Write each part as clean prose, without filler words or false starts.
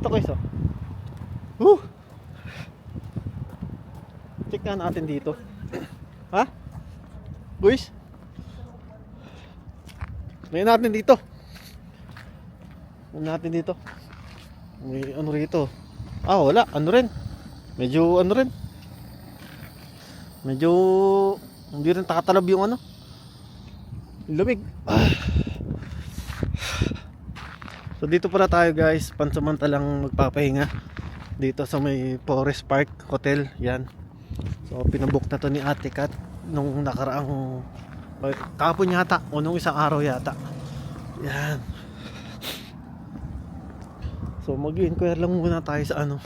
dito guys, oh. Woo! Check nga natin dito. Ha? Guys? Ngayon natin dito. Ngayon natin dito. May ano rito. Ah, wala. Ano rin. Medyo ano rin. Medyo hindi rin takatalab yung ano. Lumig. So dito pala tayo guys, pansamantalang magpapahinga dito sa may Forest Park Hotel. Yan. So pinabook na to ni Ate Kat nung nakaraang kahapon yata o nung isang araw yata. Yan. So mag-inquire lang muna tayo sa ano,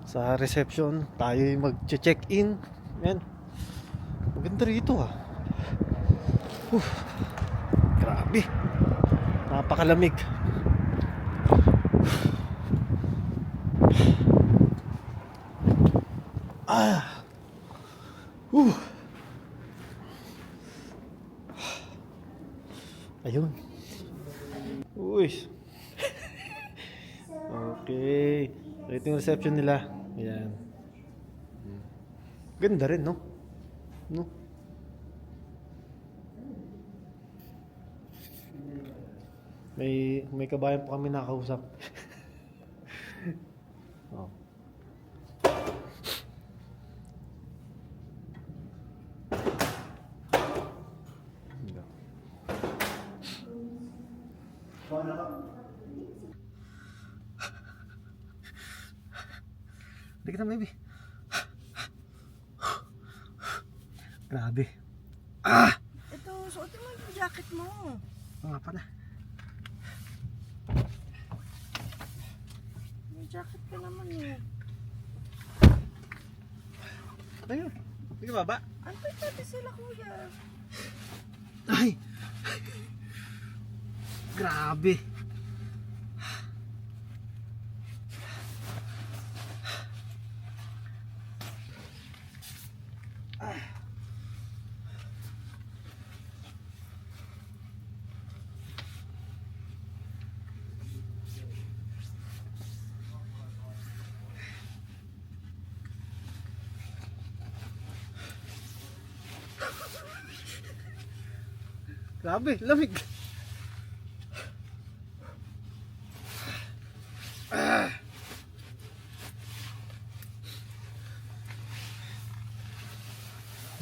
sa reception. Tayo mag-check-in. Yan. Maganda rito ah. Grabe. Napakalamig. Ah. Ayun. Uy. Okay. So, ito yung reception nila. Ayan. Ganda rin, no? No? May kabayan pa kami nakausap. Oh. Hindi ka na, baby. Grabe. Ah! Ito, suotin mo yung jacket mo. Oo nga pala. May jacket ka naman eh. Ayun. Hindi ka baba. Antay pati sila kuya. Ay! Grabe. Grabe, lamig.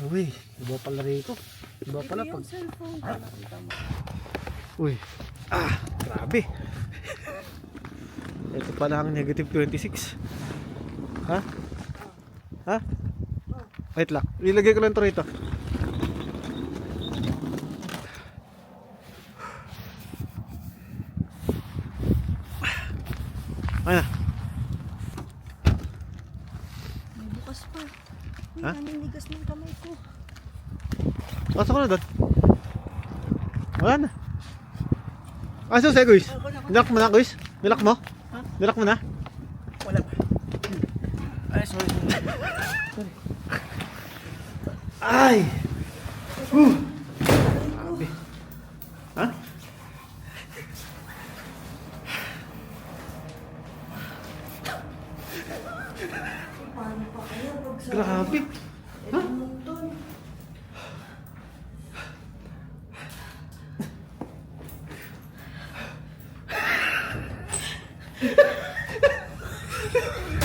Uy, iba pala rito. Iba pala Ito pag... yung cellphone ka nakita mo. Uy, grabe. Ito pala ang negative 26. Ha? Ha? Wait lang, ilagay ko lang ito rito. Ayun na. May bukas pa. May Ha? naninigas ng kamay ko. Pasok ko na doon. Wala na. So say guys. Nilak mo na guys. Nilak mo? Ha? Nilak mo na? Wala pa. Ay, sorry. Ay! Grabe. Ha? Paano pa kaya pag sa... Grabe. Ha? Edmonton.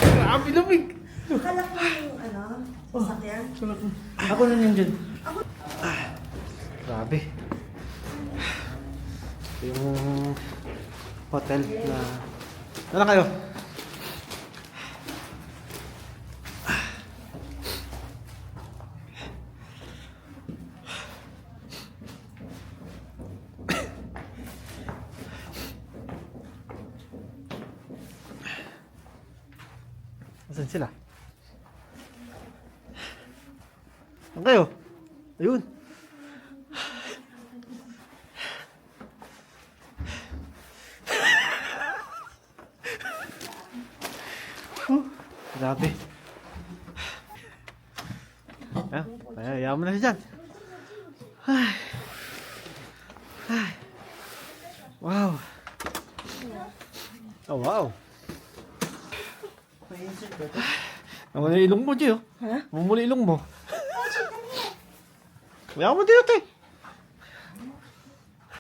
Grabe lamig. Akala ko yung ano, sasakyan. Ako na yan dyan. Grabe. Ito yung hotel na... Ano kayo? Asan sila? Saan kayo? Ayun. Grabe. Ayaw mo na siya dyan. Ay. Ay. Wow. Oh, wow. Papaisip ko. Namuli ilong mo, Gio. Ha? Namuli ilong mo. Kaya mo dito, te.